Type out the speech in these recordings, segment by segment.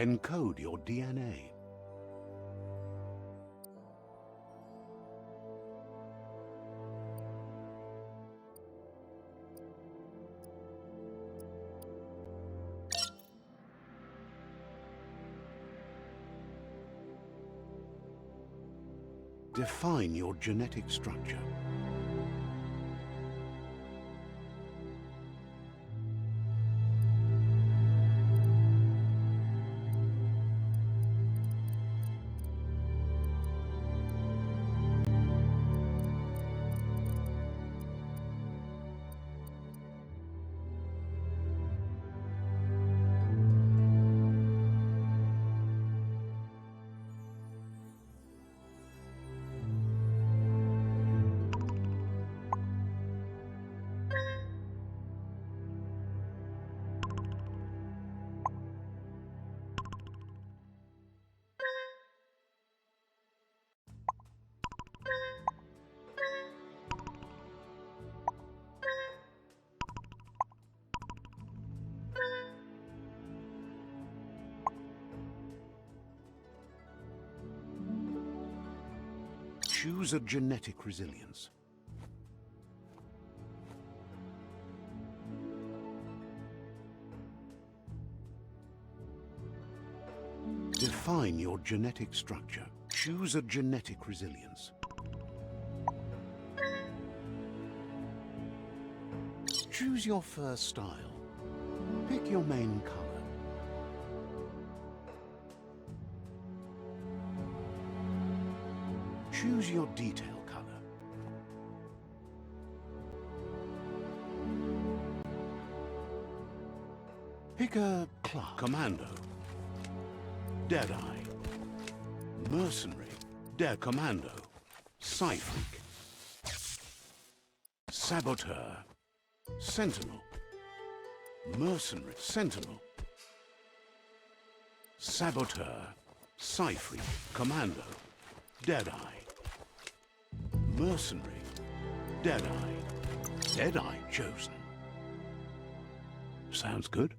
Encode your DNA. Define your genetic structure. Choose a genetic resilience. Define your genetic structure. Choose a genetic resilience. Choose your fur style. Pick your main color. Choose your detail color. Pick a class. Commando. Deadeye. Mercenary. Commando. Psychic. Saboteur. Sentinel. Mercenary. Sentinel. Saboteur. Psychic. Commando. Deadeye. Mercenary. Deadeye. Deadeye chosen. Sounds good.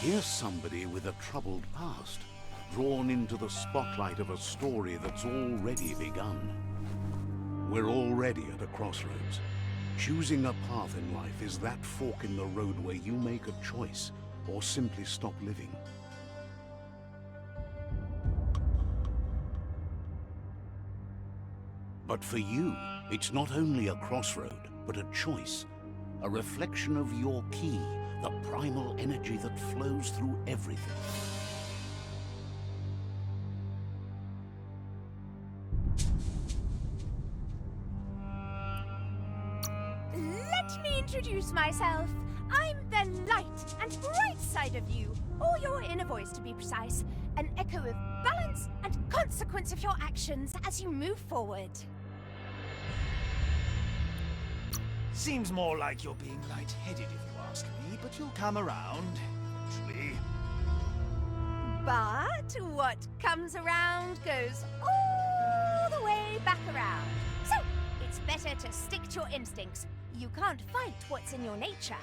Here's somebody with a troubled past, drawn into the spotlight of a story that's already begun. We're already at a crossroads. Choosing a path in life is that fork in the road where you make a choice or simply stop living. But for you, it's not only a crossroad, but a choice, a reflection of your key, the primal energy that flows through everything. Let me introduce myself. I'm the light and bright side of you, or your inner voice to be precise, an echo of balance and consequence of your actions as you move forward. Seems more like you're being light-headed if you ask me, but you'll come around, eventually. But what comes around goes all the way back around. So, it's better to stick to your instincts. You can't fight what's in your nature.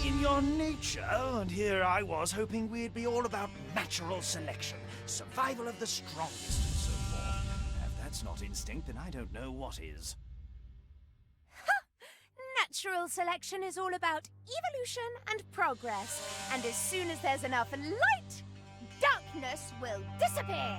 In your nature, and here I was hoping we'd be all about natural selection, survival of the strongest, and so forth. If that's not instinct, then I don't know what is. Natural selection is all about evolution and progress. And as soon as there's enough light, darkness will disappear.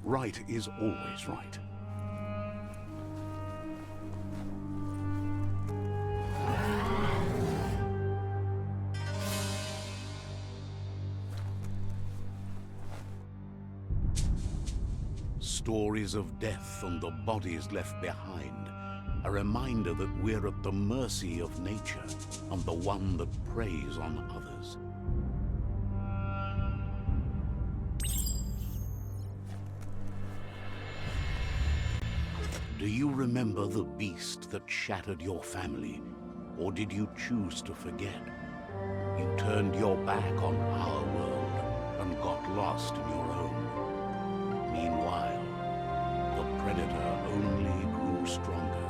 Right is always right. Stories of death and the bodies left behind, a reminder that we're at the mercy of nature and the one that preys on others. Do you remember the beast that shattered your family? Or did you choose to forget? You turned your back on our world and got lost in your own. Meanwhile, the Predator only grew stronger.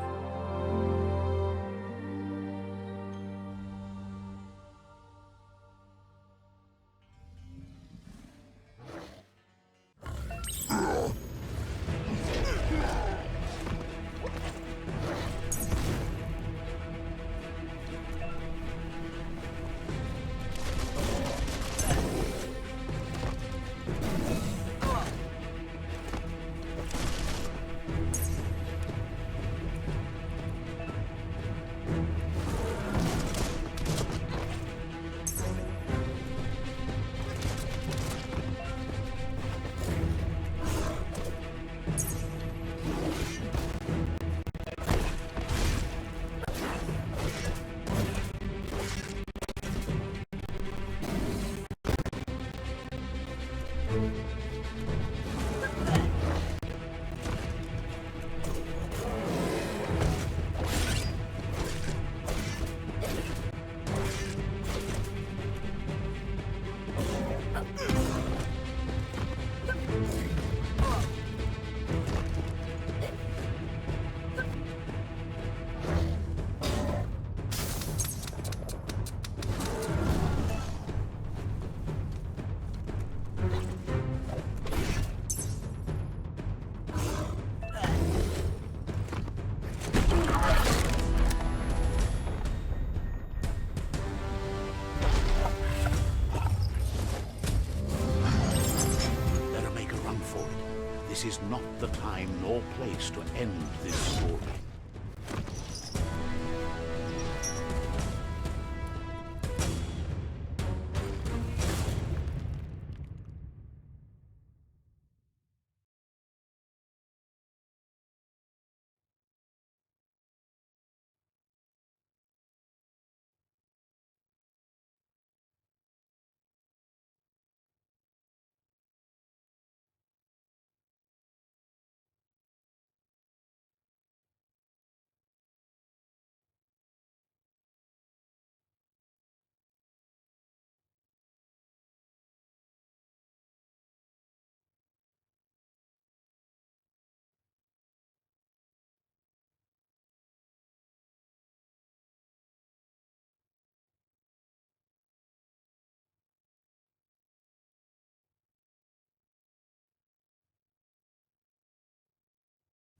This is not the time nor place to end this story.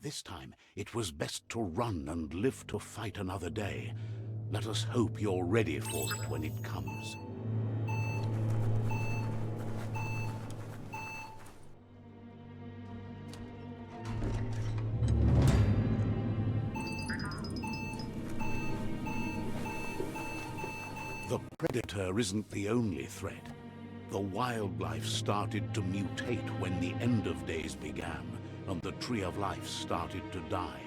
This time, it was best to run and live to fight another day. Let us hope you're ready for it when it comes. The Predator isn't the only threat. The wildlife started to mutate when the end of days began, and the Tree of Life started to die.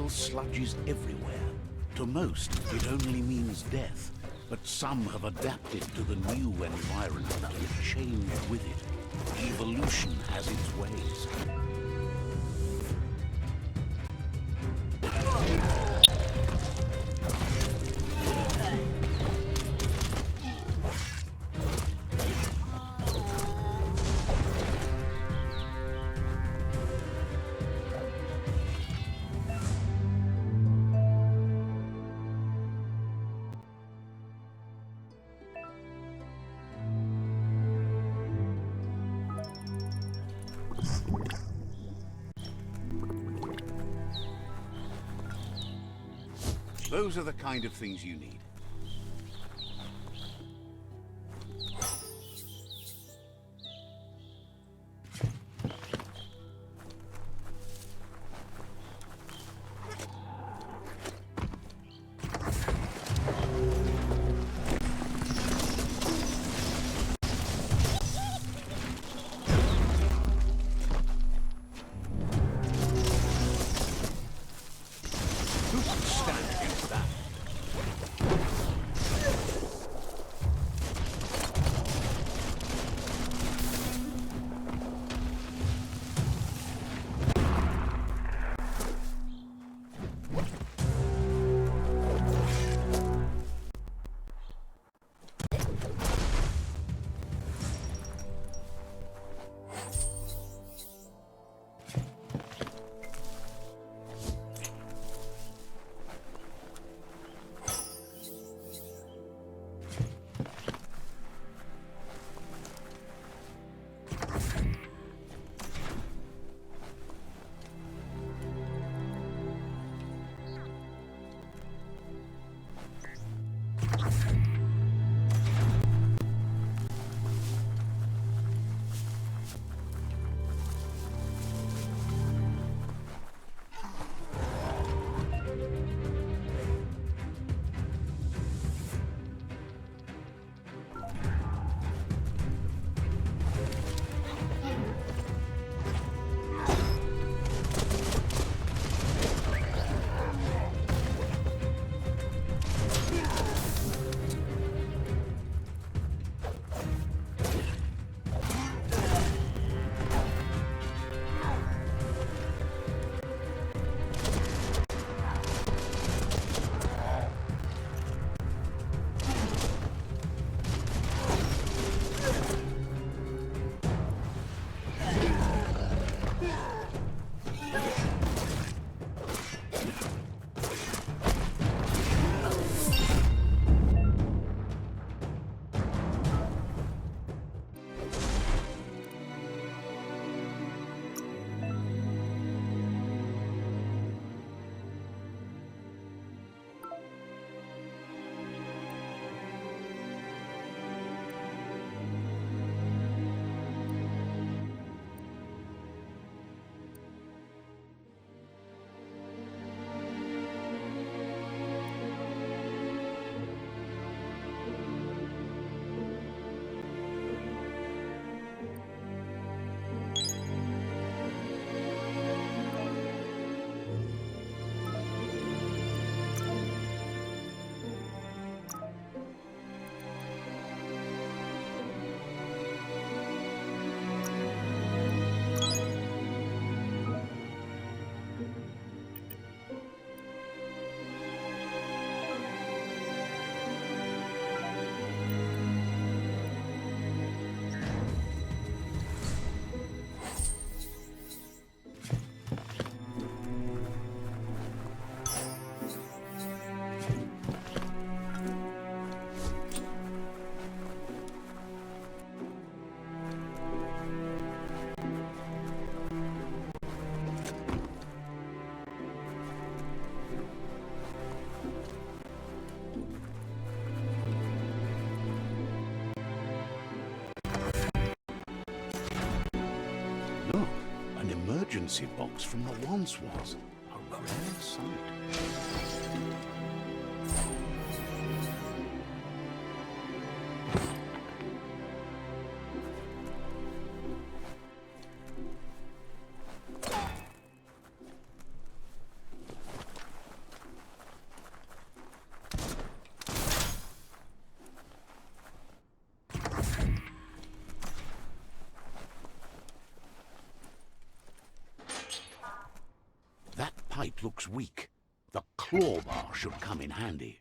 vile sludges everywhere. To most, it only means death, but some have adapted to the new environment and changed with it. Evolution has its ways. Those are the kind of things you need. Who can stand against that? Look, an emergency box from the once was. A rare sight. looks weak. The claw bar should come in handy.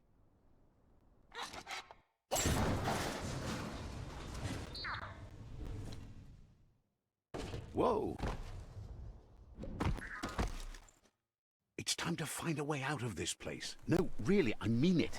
Whoa! It's time to find a way out of this place. No, really, I mean it.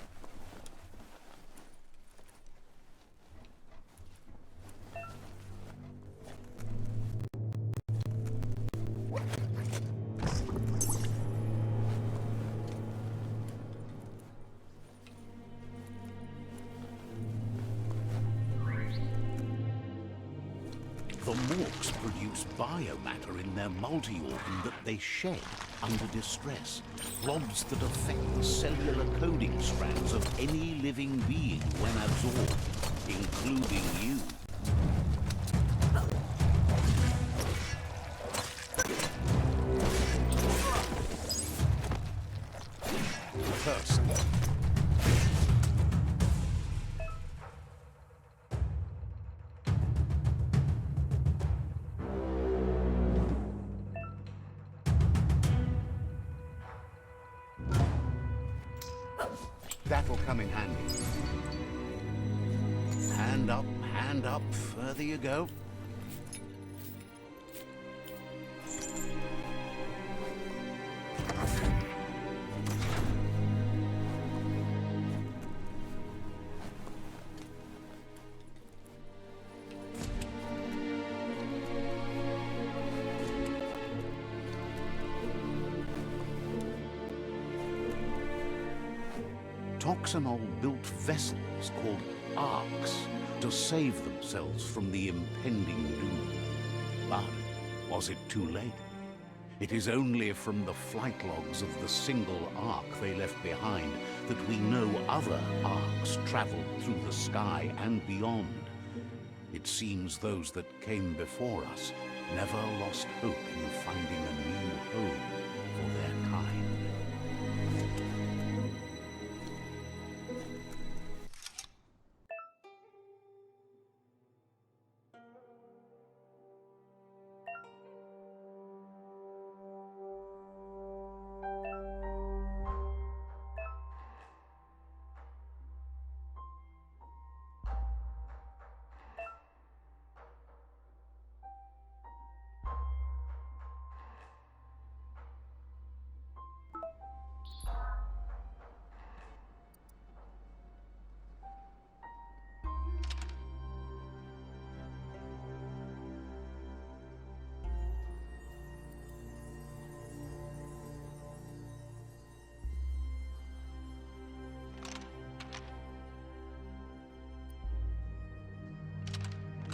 The morks produce biomatter in their multi-organ that they shed under distress. Blobs that affect the cellular coding strands of any living being when absorbed, including you. First. That'll come in handy. Hand up, further you go. Toxanol built vessels called arks to save themselves from the impending doom. But was it too late? It is only from the flight logs of the single ark they left behind that we know other arks traveled through the sky and beyond. It seems those that came before us never lost hope in finding a new home for their kind.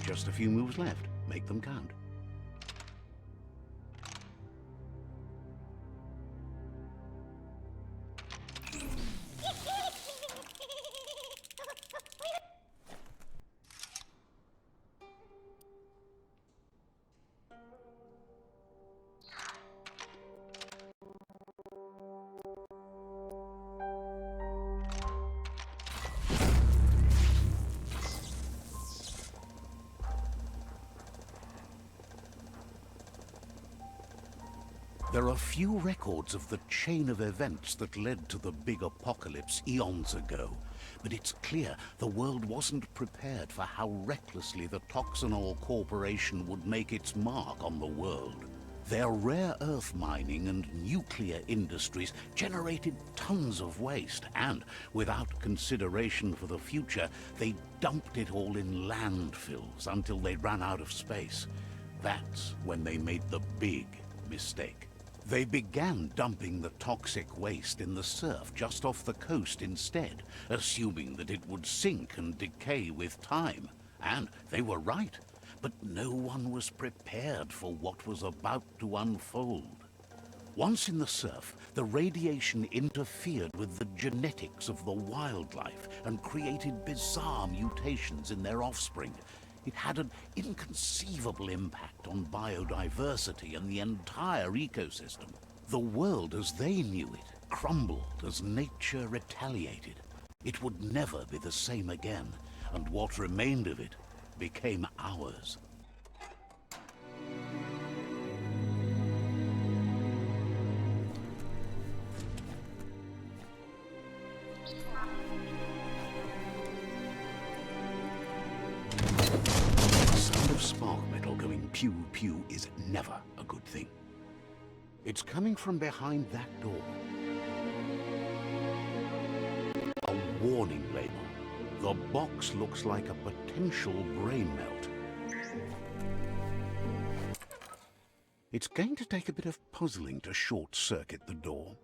Just a few moves left. Make them count. There are few records of the chain of events that led to the big apocalypse eons ago, but it's clear the world wasn't prepared for how recklessly the Toxanol Corporation would make its mark on the world. Their rare earth mining and nuclear industries generated tons of waste, and without consideration for the future, they dumped it all in landfills until they ran out of space. That's when they made the big mistake. They began dumping the toxic waste in the surf just off the coast instead, assuming that it would sink and decay with time. And they were right, but no one was prepared for what was about to unfold. Once in the surf, the radiation interfered with the genetics of the wildlife and created bizarre mutations in their offspring. It had an inconceivable impact on biodiversity and the entire ecosystem. The world as they knew it crumbled as nature retaliated. It would never be the same again, and what remained of it became ours. The sound of spark metal going pew-pew is never a good thing. It's coming from behind that door. A warning label. The box looks like a potential brain melt. It's going to take a bit of puzzling to short-circuit the door.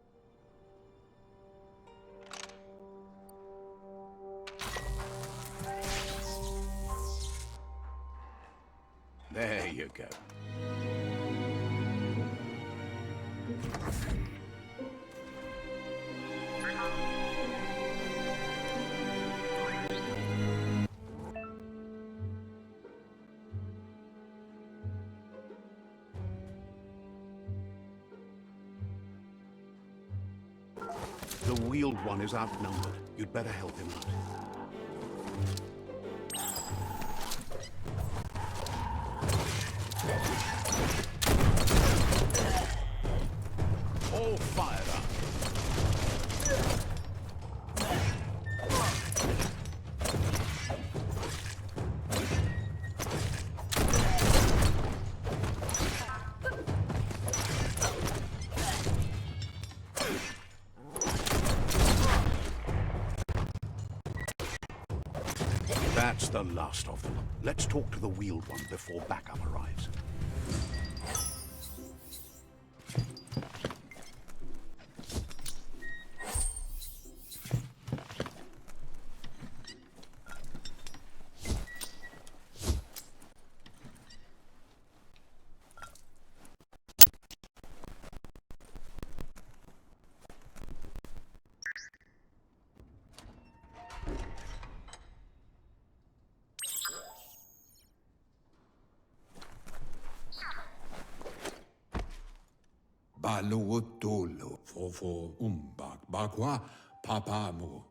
There you go. The wheeled one is outnumbered. You'd better help him out. All fired up. That's the last of them. Let's talk to the wheeled one before backup arrives.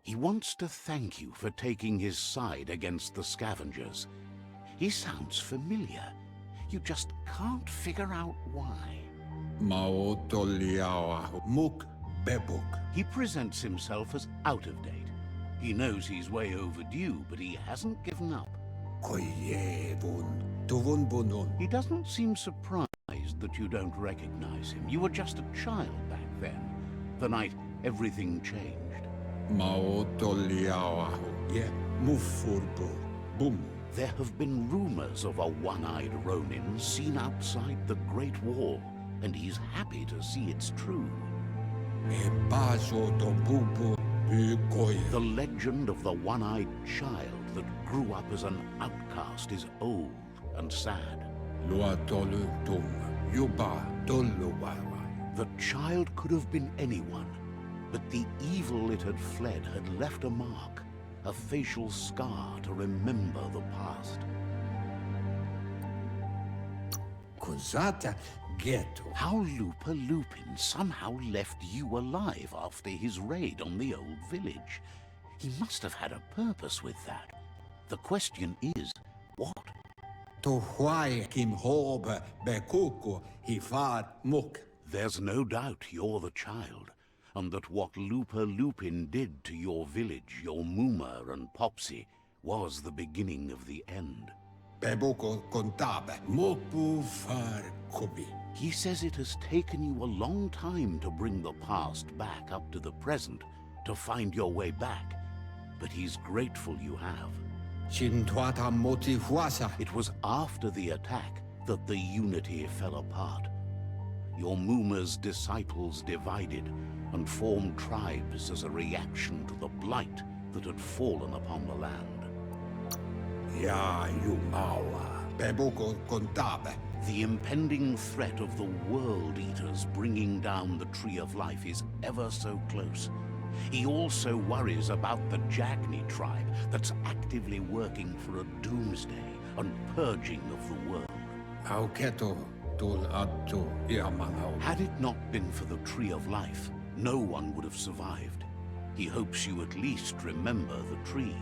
He wants to thank you for taking his side against the scavengers. He sounds familiar. You just can't figure out why. He presents himself as out of date. He knows he's way overdue, but he hasn't given up. He doesn't seem surprised that you don't recognize him. You were just a child back then, the night everything changed. There have been rumors of a one-eyed Ronin seen outside the Great Wall, and he's happy to see it's true. The legend of the one-eyed child that grew up as an outcast is old and sad. The child could have been anyone, but the evil it had fled had left a mark, a facial scar to remember the past. How Lupa Lupin somehow left you alive after his raid on the old village. He must have had a purpose with that. The question is, what? There's no doubt you're the child, and that what Lupa Lupin did to your village, your Muma and Popsy, was the beginning of the end. He says it has taken you a long time to bring the past back up to the present, to find your way back, but he's grateful you have. It was after the attack that the unity fell apart. Your Muma's disciples divided and formed tribes as a reaction to the blight that had fallen upon the land. The impending threat of the World Eaters bringing down the Tree of Life is ever so close. He also worries about the Jagni tribe that's actively working for a doomsday and purging of the world. Had it not been for the Tree of Life, no one would have survived. He hopes you at least remember the tree.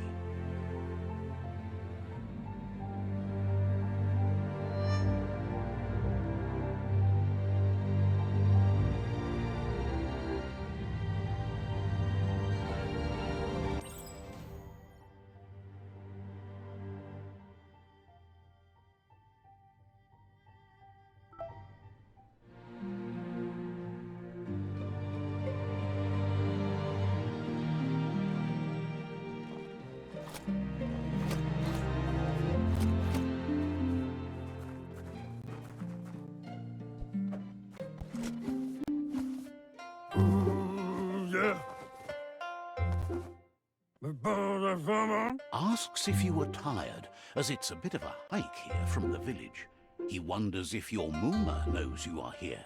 Asks if you are tired, as it's a bit of a hike here from the village. He wonders if your Mooma knows you are here.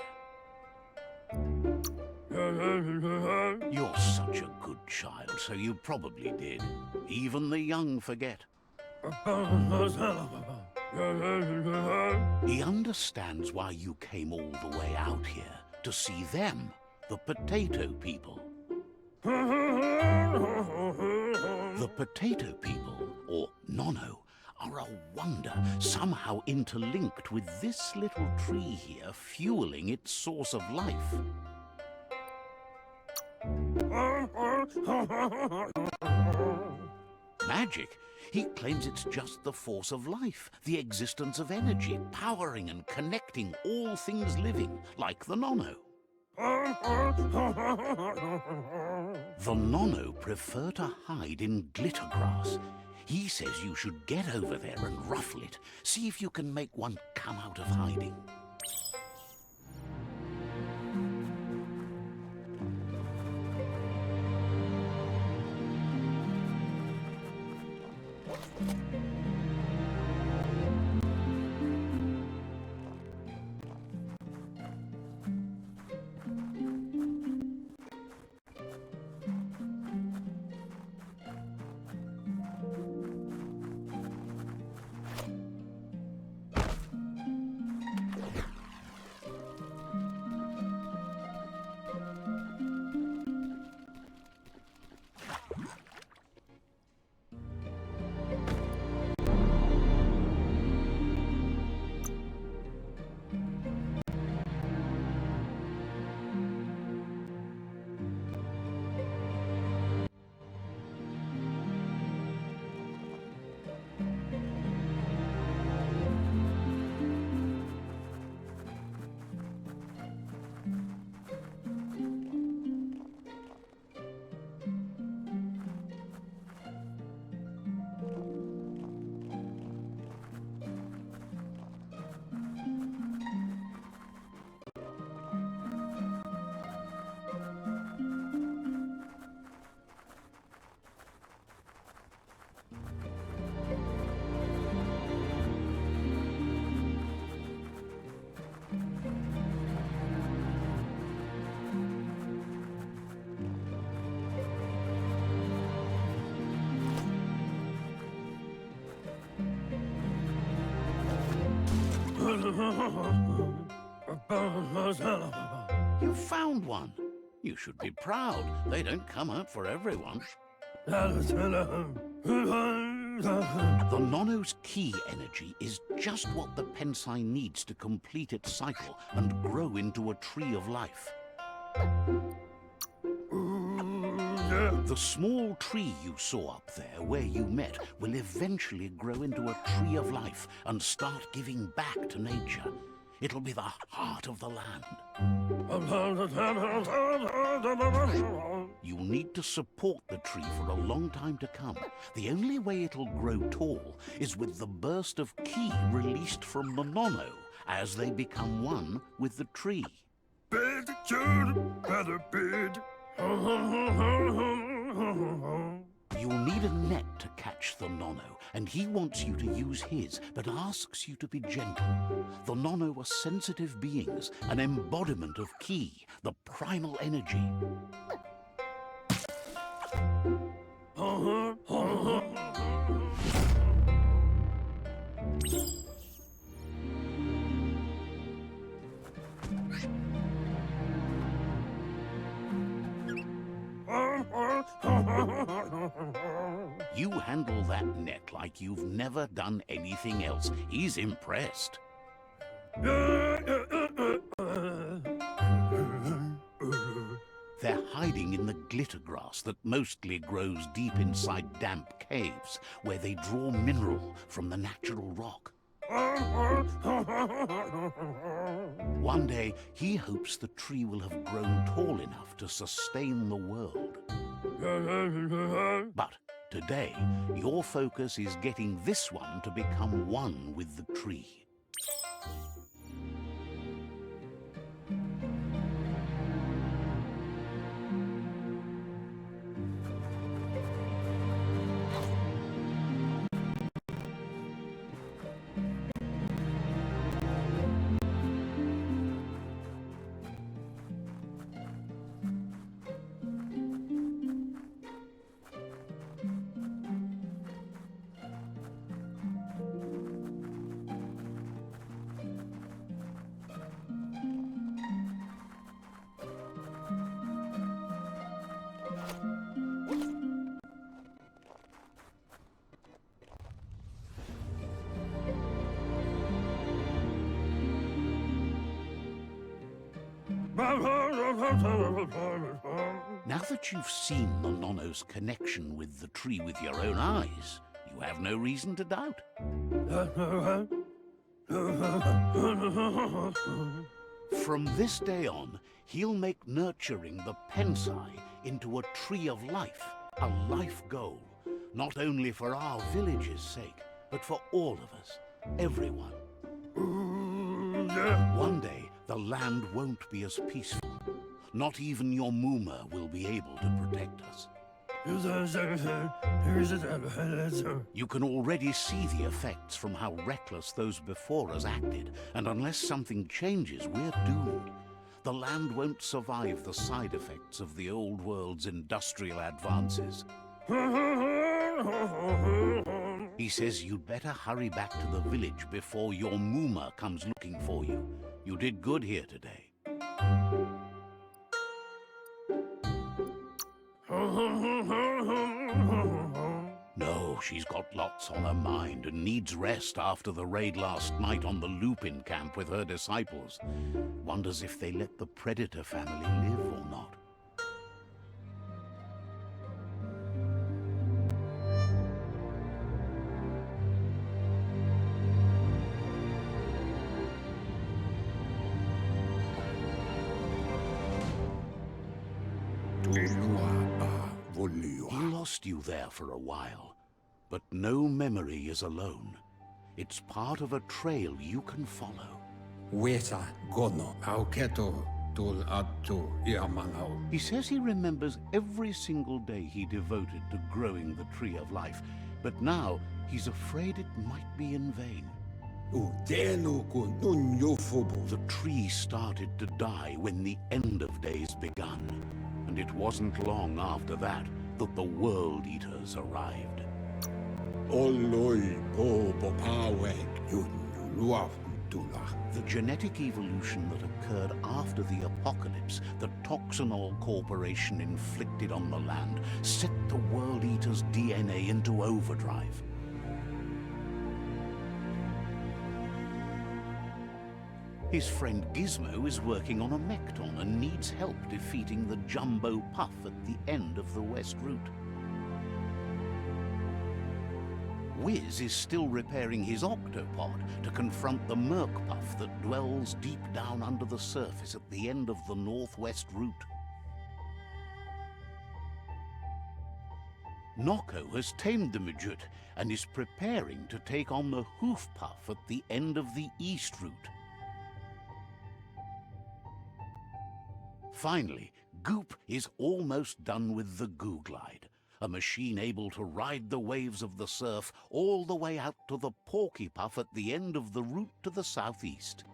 You're such a good child, so you probably did. Even the young forget. He understands why you came all the way out here, to see them, the potato people. The potato people, or Nono, are a wonder, somehow interlinked with this little tree here, fueling its source of life. Magic? He claims it's just the force of life, the existence of energy, powering and connecting all things living, like the Nono. The Nono prefer to hide in glitter grass. He says you should get over there and ruffle it. See if you can make one come out of hiding. You found one. You should be proud. They don't come out for everyone. The Nono's key energy is just what the Pensai needs to complete its cycle and grow into a tree of life. The small tree you saw up there where you met will eventually grow into a tree of life and start giving back to nature. It'll be the heart of the land. You'll need to support the tree for a long time to come. The only way it'll grow tall is with the burst of ki released from the Nono as they become one with the tree. You'll need a net to catch the Nono, and he wants you to use his, but asks you to be gentle. The Nono are sensitive beings, an embodiment of ki, the primal energy. You handle that net like you've never done anything else. He's impressed. They're hiding in the glitter grass that mostly grows deep inside damp caves, where they draw mineral from the natural rock. One day, he hopes the tree will have grown tall enough to sustain the world. But today, your focus is getting this one to become one with the tree. Now that you've seen the Nonno's connection with the tree with your own eyes, you have no reason to doubt. From this day on, he'll make nurturing the Pensai into a tree of life, a life goal, not only for our village's sake, but for all of us, everyone. One day, the land won't be as peaceful. Not even your Muma will be able to protect us. You can already see the effects from how reckless those before us acted, and unless something changes, we're doomed. The land won't survive the side effects of the old world's industrial advances. He says you'd better hurry back to the village before your Muma comes looking for you. You did good here today. No, she's got lots on her mind and needs rest after the raid last night on the Lupin camp with her disciples. Wonders if they let the Predator family live or not. He lost you there for a while, but no memory is alone. It's part of a trail you can follow. He says he remembers every single day he devoted to growing the Tree of Life, but now he's afraid it might be in vain. The tree started to die when the end of days begun, and it wasn't long after that that the World Eaters arrived. The genetic evolution that occurred after the apocalypse that Toxinol Corporation inflicted on the land set the World Eaters' DNA into overdrive. His friend Gizmo is working on a Mekton and needs help defeating the Jumbo Puff at the end of the West Route. Wiz is still repairing his Octopod to confront the Merc Puff that dwells deep down under the surface at the end of the Northwest Route. Nocco has tamed the Midget and is preparing to take on the Hoof Puff at the end of the East Route. Finally, Goop is almost done with the Googlide, a machine able to ride the waves of the surf all the way out to the Porky Puff at the end of the route to the southeast.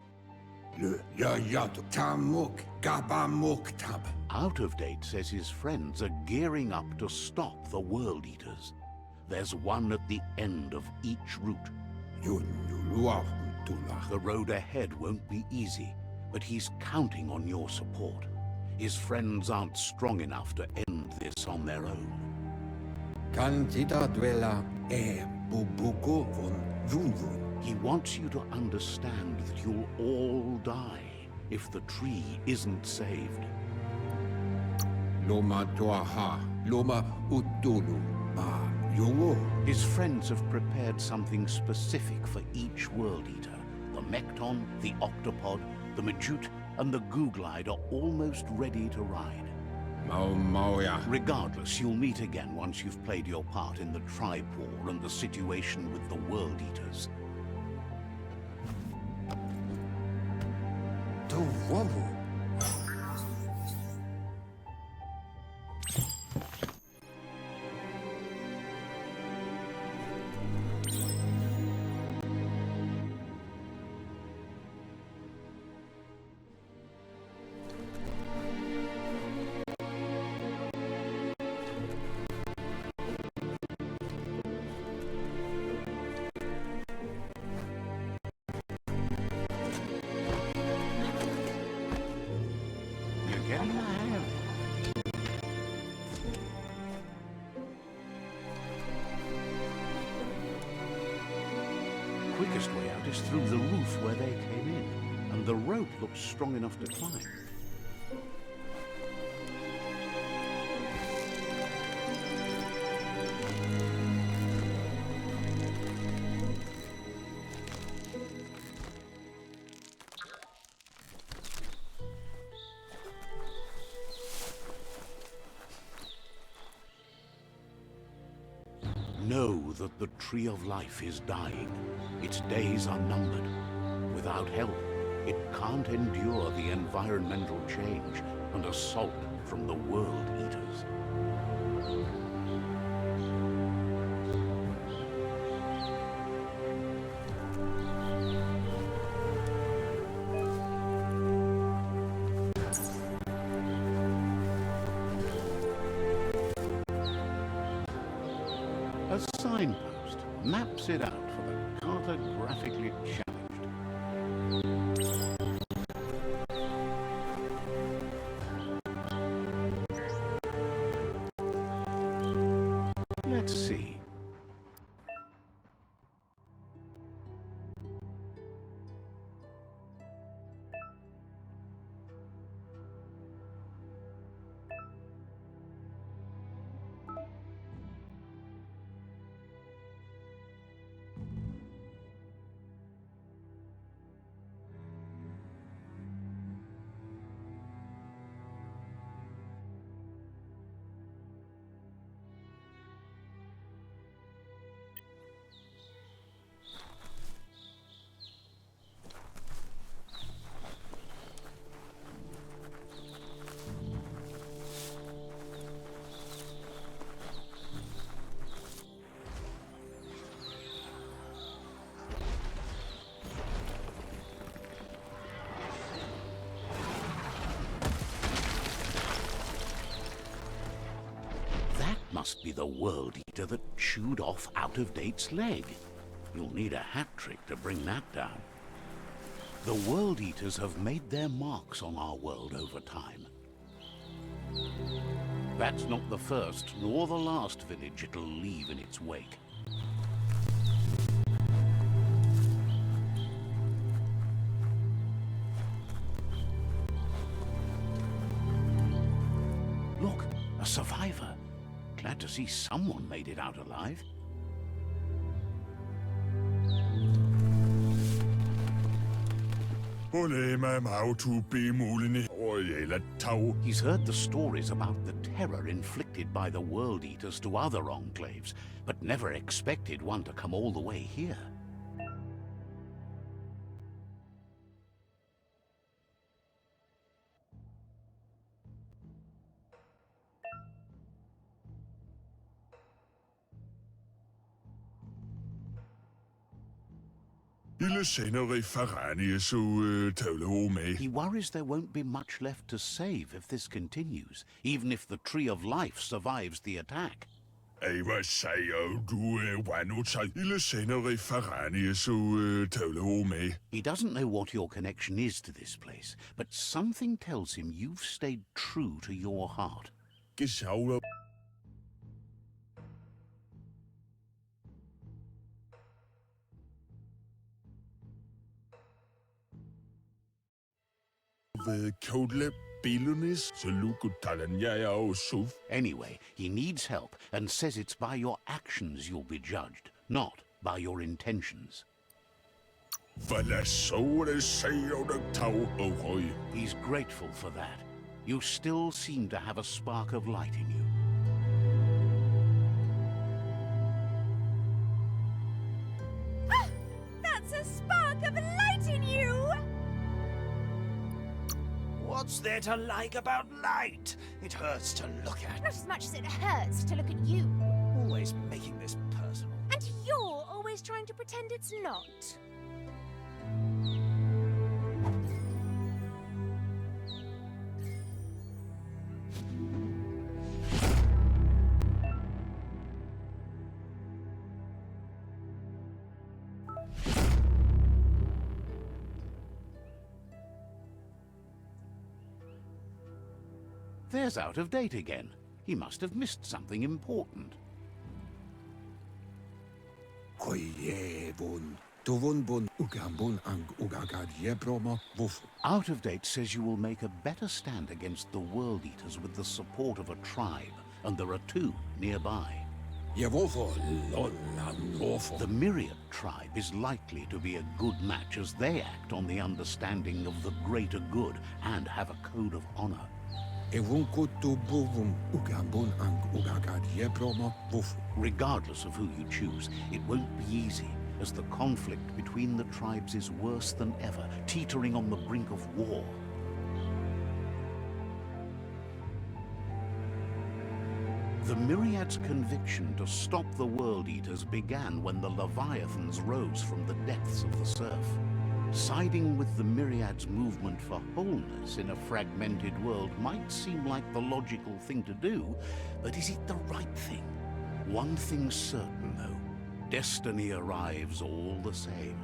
Out of Date says his friends are gearing up to stop the World Eaters. There's one at the end of each route. The road ahead won't be easy, but he's counting on your support. His friends aren't strong enough to end this on their own. He wants you to understand that you'll all die if the tree isn't saved. His friends have prepared something specific for each World Eater. The Mekton, the Octopod, the Majute, and the Googlide are almost ready to ride. Regardless, you'll meet again once you've played your part in the tribe war and the situation with the World Eaters. Quickest way out is through the roof where they came in, and the rope looks strong enough to climb. Know that the Tree of Life is dying. Its days are numbered. Without help, it can't endure the environmental change and assault from the World Eaters. A signpost maps it out for the cartographically challenged. Let's see. Must be the World Eater that chewed off Out-of-Date's leg. You'll need a hat trick to bring that down. The World Eaters have made their marks on our world over time. That's not the first nor the last village it'll leave in its wake. Look, a survivor. Glad to see someone made it out alive. He's heard the stories about the terror inflicted by the World Eaters to other enclaves, but never expected one to come all the way here. He worries there won't be much left to save if this continues, even if the Tree of Life survives the attack. He doesn't know what your connection is to this place, but something tells him you've stayed true to your heart. Anyway, he needs help and says it's by your actions you'll be judged, not by your intentions. He's grateful for that. You still seem to have a spark of light in you. Ah! That's a spark of light in you! What's there to like about light? It hurts to look at. Not as much as it hurts to look at you. Always making this personal. And you're always trying to pretend it's not. There's Out-of-Date again. He must have missed something important. Out-of-Date says you will make a better stand against the World Eaters with the support of a tribe, and there are two nearby. The Myriad tribe is likely to be a good match as they act on the understanding of the greater good and have a code of honor. Regardless of who you choose, it won't be easy, as the conflict between the tribes is worse than ever, teetering on the brink of war. The Myriad's conviction to stop the World Eaters began when the Leviathans rose from the depths of the surf. Siding with the Myriad's movement for wholeness in a fragmented world might seem like the logical thing to do, but is it the right thing? One thing's certain, though. Destiny arrives all the same.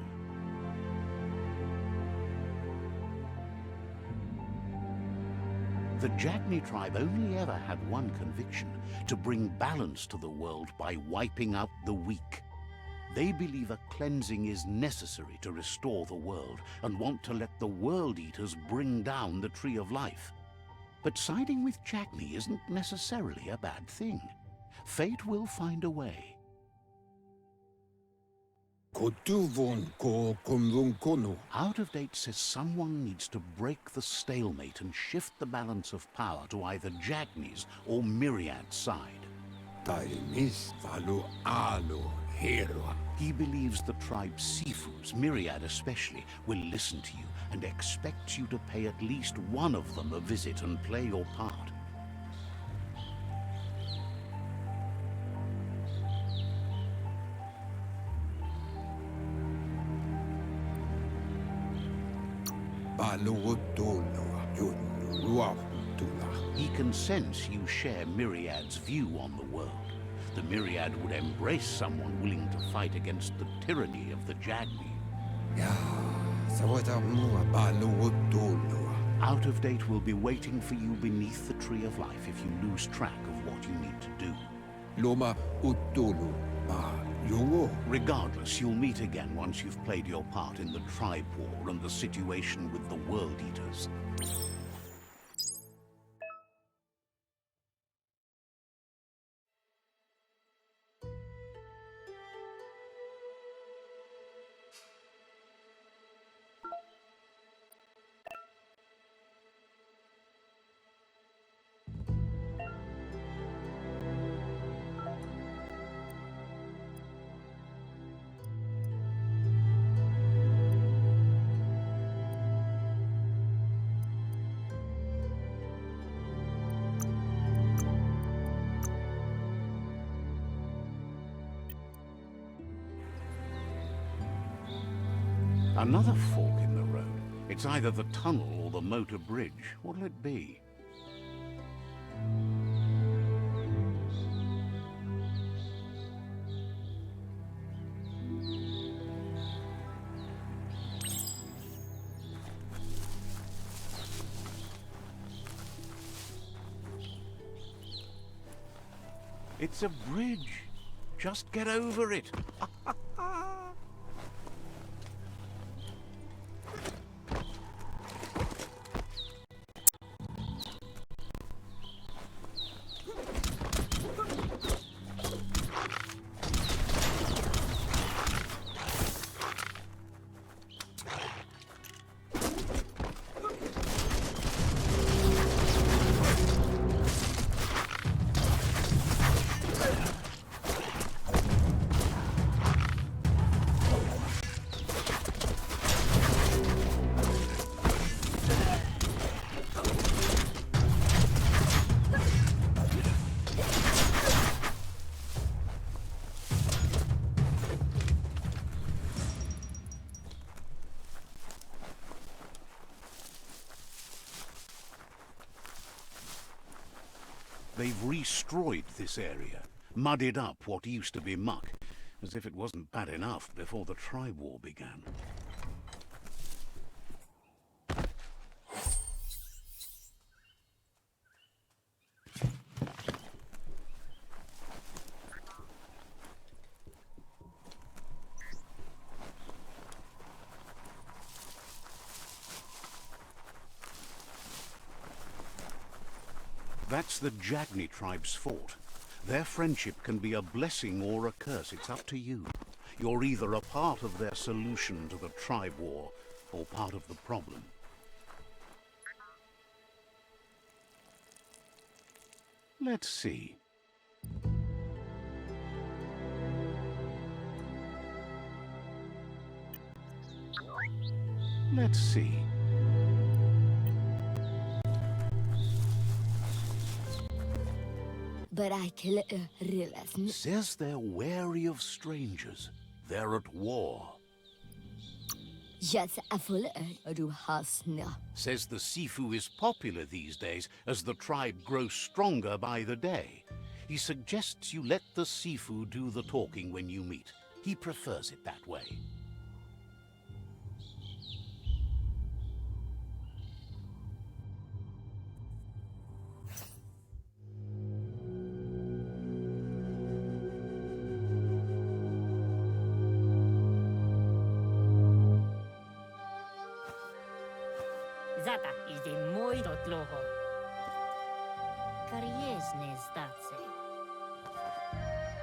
The Jagni tribe only ever had one conviction: to bring balance to the world by wiping out the weak. They believe a cleansing is necessary to restore the world, and want to let the World Eaters bring down the Tree of Life. But siding with Jagni isn't necessarily a bad thing. Fate will find a way. Out of Date says someone needs to break the stalemate and shift the balance of power to either Jagni's or Myriad's side. He believes the tribe Sifus, Myriad especially, will listen to you and expects you to pay at least one of them a visit and play your part. He can sense you share Myriad's view on the world. The Myriad would embrace someone willing to fight against the tyranny of the Jagni. Out of Date will be waiting for you beneath the Tree of Life if you lose track of what you need to do. Regardless, you'll meet again once you've played your part in the tribe war and the situation with the World Eaters. Another fork in the road. It's either the tunnel or the motor bridge. What'll it be? It's a bridge. Just get over it. They've destroyed this area, muddied up what used to be muck, as if it wasn't bad enough before the tribe war began. That's the Jagni tribe's fort. Their friendship can be a blessing or a curse. It's up to you. You're either a part of their solution to the tribe war, or part of the problem. Let's see. Let's see. But I can realize. Says they're wary of strangers. They're at war. Just a full do has now. Says the Sifu is popular these days as the tribe grows stronger by the day. He suggests you let the Sifu do the talking when you meet. He prefers it that way. Zata is de moi dot loho. Kariesne stace.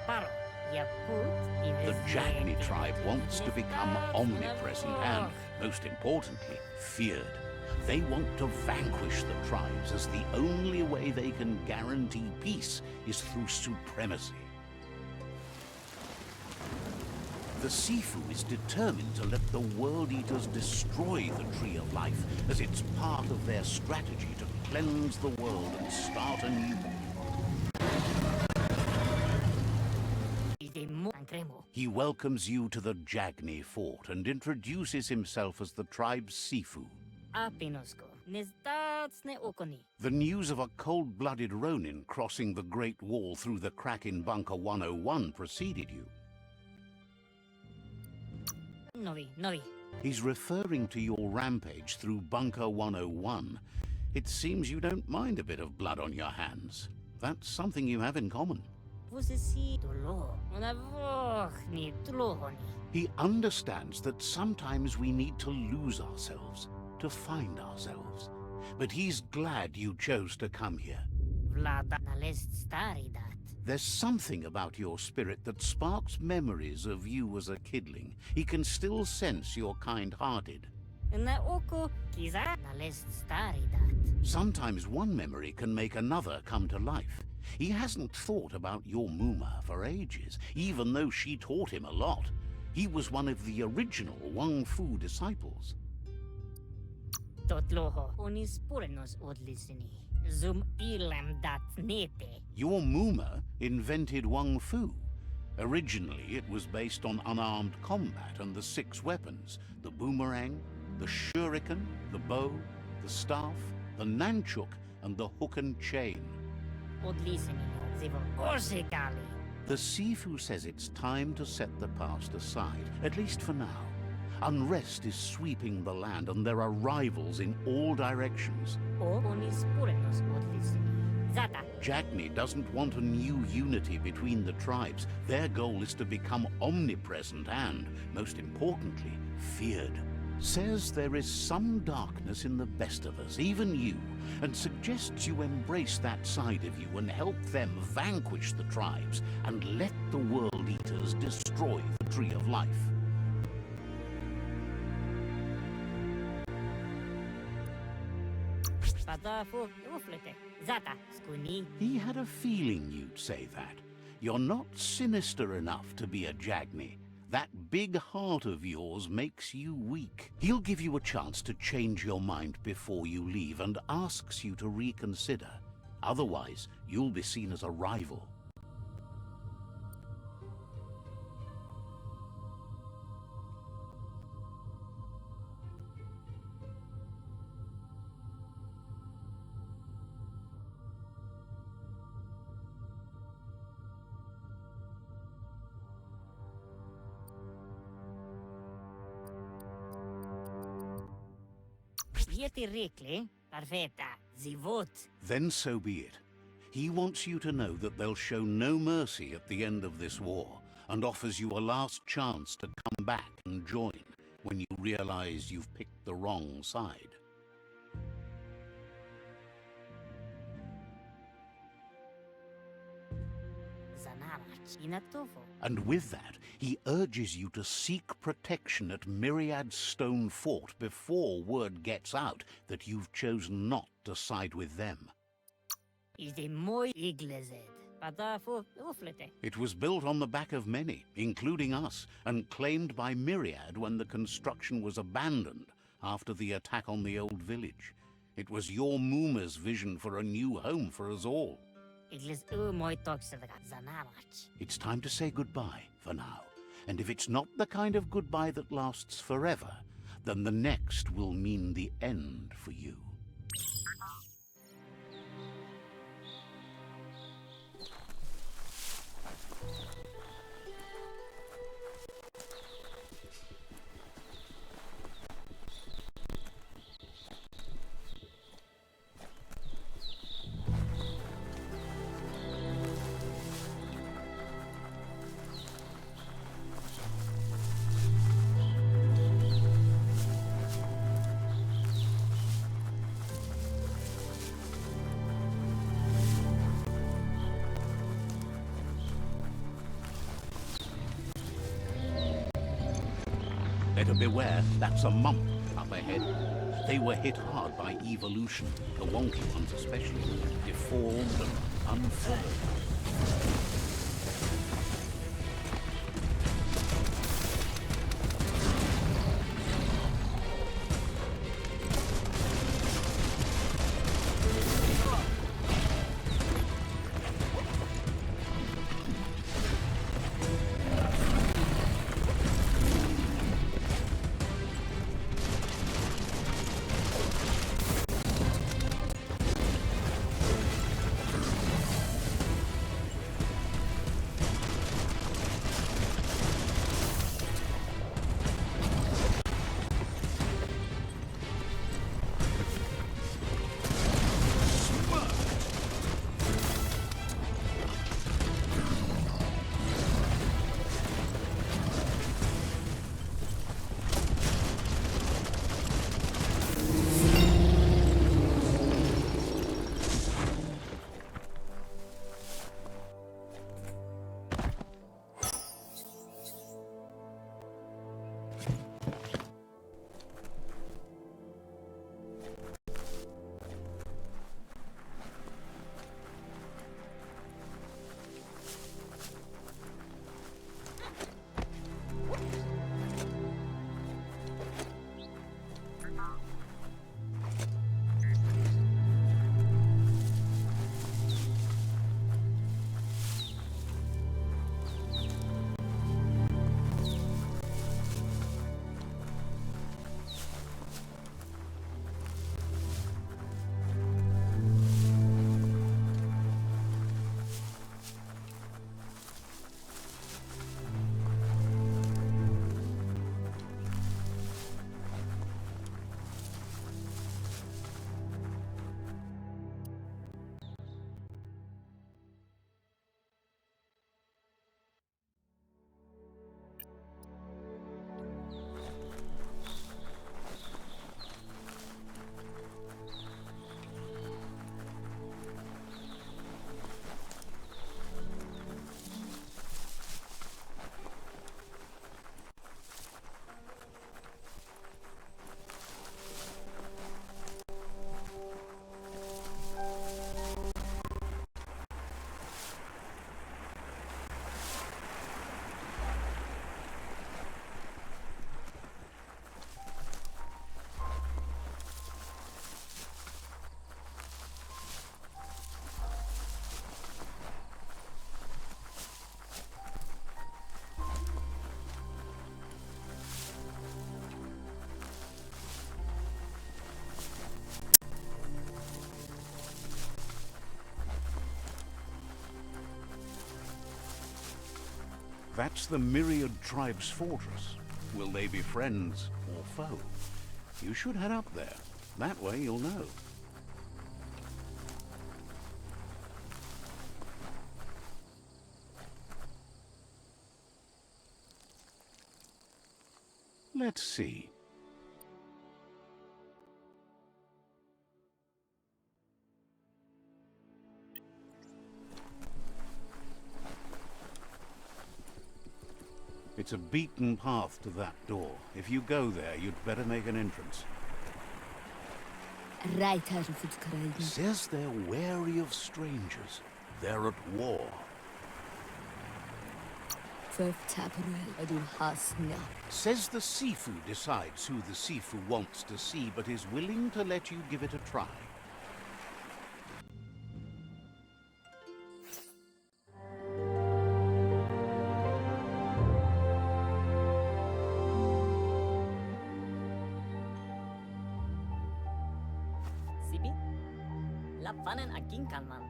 Paro, ya put in The Jagni tribe wants to become omnipresent and, most importantly, feared. They want to vanquish the tribes as the only way they can guarantee peace is through supremacy. The Sifu is determined to let the World Eaters destroy the Tree of Life as it's part of their strategy to cleanse the world and start anew. He welcomes you to the Jagni fort and introduces himself as the tribe's Sifu. The news of a cold-blooded Ronin crossing the Great Wall through the crack in Bunker 101 preceded you. Novi. He's referring to your rampage through Bunker 101. It seems you don't mind a bit of blood on your hands. That's something you have in common. He understands that sometimes we need to lose ourselves, to find ourselves. But he's glad you chose to come here. There's something about your spirit that sparks memories of you as a kidling. He can still sense you're kind-hearted. Sometimes one memory can make another come to life. He hasn't thought about your Muma for ages, even though she taught him a lot. He was one of the original Wang Fu disciples. Your Muma invented Wang Fu. Originally, it was based on unarmed combat and the 6 weapons: the boomerang, the shuriken, the bow, the staff, the nunchuk, and the hook and chain. The Sifu says it's time to set the past aside, at least for now. Unrest is sweeping the land and there are rivals in all directions. Jagni doesn't want a new unity between the tribes. Their goal is to become omnipresent and, most importantly, feared. Says there is some darkness in the best of us, even you, and suggests you embrace that side of you and help them vanquish the tribes and let the World Eaters destroy the Tree of Life. He had a feeling you'd say that. You're not sinister enough to be a Jagni. That big heart of yours makes you weak. He'll give you a chance to change your mind before you leave and asks you to reconsider. Otherwise, you'll be seen as a rival. Then so be it. He wants you to know that they'll show no mercy at the end of this war, and offers you a last chance to come back and join when you realize you've picked the wrong side. And with that, he urges you to seek protection at Myriad Stone Fort before word gets out that you've chosen not to side with them. is de mooi iglezed. Patafu uflete. It was built on the back of many, including us, and claimed by Myriad when the construction was abandoned after the attack on the old village. It was your Mooma's vision for a new home for us all. Igles mooi toksadaga zanarach. It's time to say goodbye for now. And if it's not the kind of goodbye that lasts forever, then the next will mean the end for you. Better beware, that's a mump up ahead. They were hit hard by evolution, the wonky ones especially, deformed and unformed. That's the Myriad Tribe's fortress. Will they be friends or foe? You should head up there. That way you'll know. Let's see. It's a beaten path to that door. If you go there, you'd better make an entrance. Reiter Fitzkreiden. Says they're wary of strangers. They're at war. Furf Taprel, I do Hasna. Says the Sifu decides who the Sifu wants to see, but is willing to let you give it a try. Sibi? Lavanen aginkanman.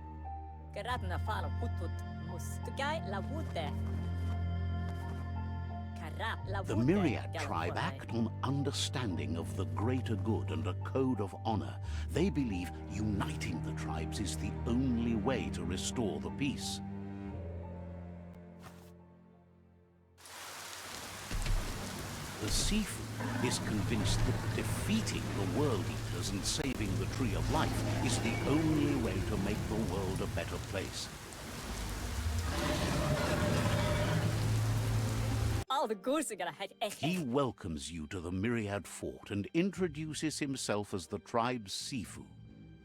Geradna falo putut mus. Tugai la wute. The Myriad tribe act on understanding of the greater good and a code of honor. They believe uniting the tribes is the only way to restore the peace. The Sifu is convinced that defeating the World Eaters and saving the Tree of Life is the only way to make the world a better place. All the goose are gonna head. He welcomes you to the Myriad Fort and introduces himself as the tribe's Sifu.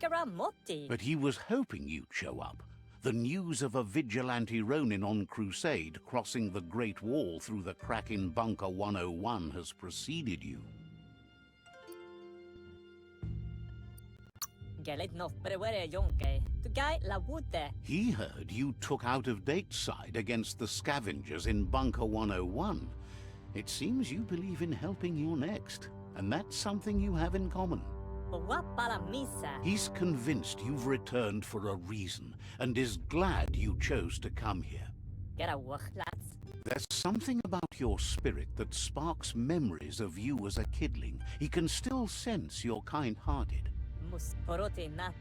Karamotti. But he was hoping you'd show up. The news of a vigilante Ronin on crusade crossing the Great Wall through the crack in Bunker 101 has preceded you. Gelet no prewere yonke. Tugai la wute. He heard you took out-of-date side against the scavengers in Bunker 101. It seems you believe in helping your next, and that's something you have in common. Wapala misa. He's convinced you've returned for a reason, and is glad you chose to come here. Get a work, lads. There's something about your spirit that sparks memories of you as a kidling. He can still sense you're kind-hearted. Mus porote nat.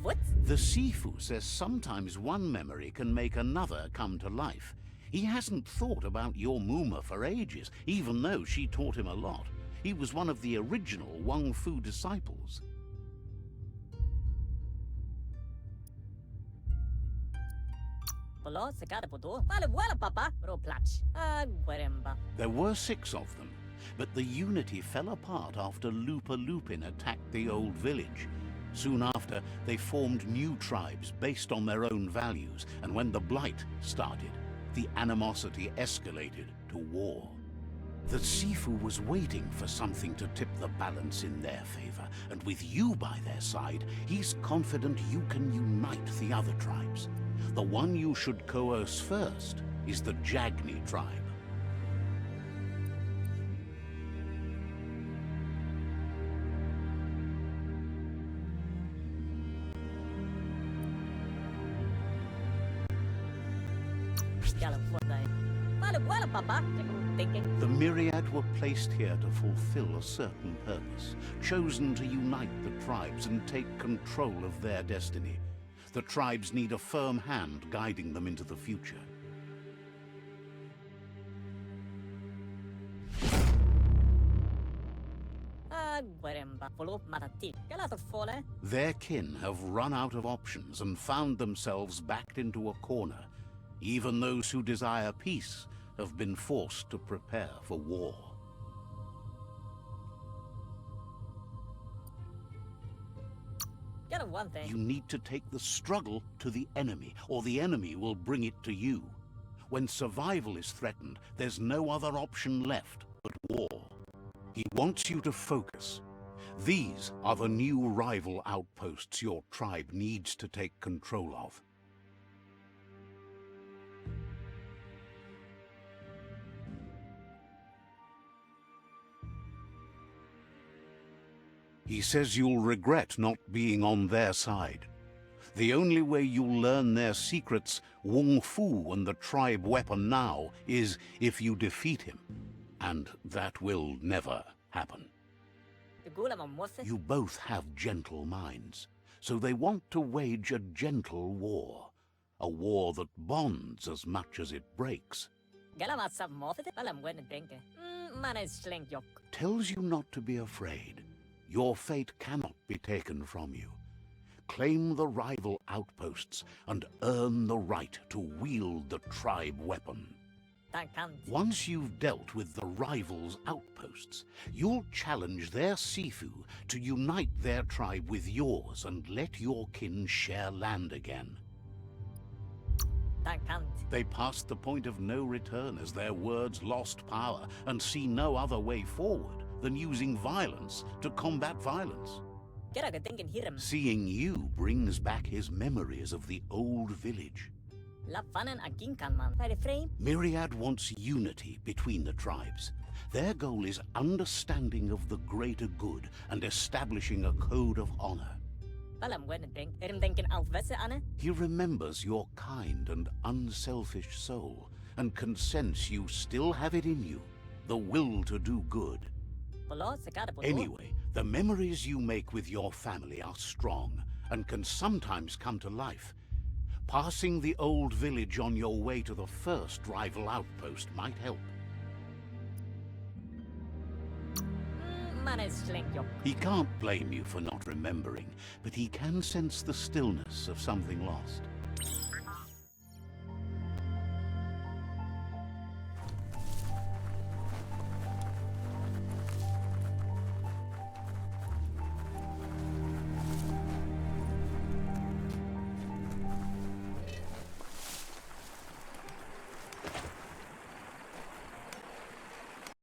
What? The Sifu says sometimes one memory can make another come to life. He hasn't thought about your Muma for ages, even though she taught him a lot. He was one of the original Wang Fu disciples. Polo sagada podo. Wala papa. Ro plach. Gueremba. There were 6 of them, but the unity fell apart after Lupa Lupin attacked the old village. Soon after, they formed new tribes based on their own values, and when the Blight started, the animosity escalated to war. The Sifu was waiting for something to tip the balance in their favor, and with you by their side, he's confident you can unite the other tribes. The one you should coerce first is the Jagni tribe. The Myriad were placed here to fulfill a certain purpose, chosen to unite the tribes and take control of their destiny. The tribes need a firm hand guiding them into the future. Their kin have run out of options and found themselves backed into a corner. Even those who desire peace have been forced to prepare for war. Get one thing. You need to take the struggle to the enemy, or the enemy will bring it to you. When survival is threatened, there's no other option left but war. He wants you to focus. These are the new rival outposts your tribe needs to take control of. He says you'll regret not being on their side. The only way you'll learn their secrets, Wung Fu and the tribe weapon now, is if you defeat him. And that will never happen. You both have gentle minds, so they want to wage a gentle war. A war that bonds as much as it breaks. Tells you not to be afraid. Your fate cannot be taken from you. Claim the rival outposts and earn the right to wield the tribe weapon. Once you've dealt with the rivals' outposts, you'll challenge their Sifu to unite their tribe with yours and let your kin share land again. They passed the point of no return as their words lost power and see no other way forward than using violence to combat violence. Seeing you brings back his memories of the old village. Myriad wants unity between the tribes. Their goal is understanding of the greater good and establishing a code of honor. He remembers your kind and unselfish soul and can sense you still have it in you, the will to do good. Anyway, the memories you make with your family are strong and can sometimes come to life. Passing the old village on your way to the first rival outpost might help. He can't blame you for not remembering, but he can sense the stillness of something lost.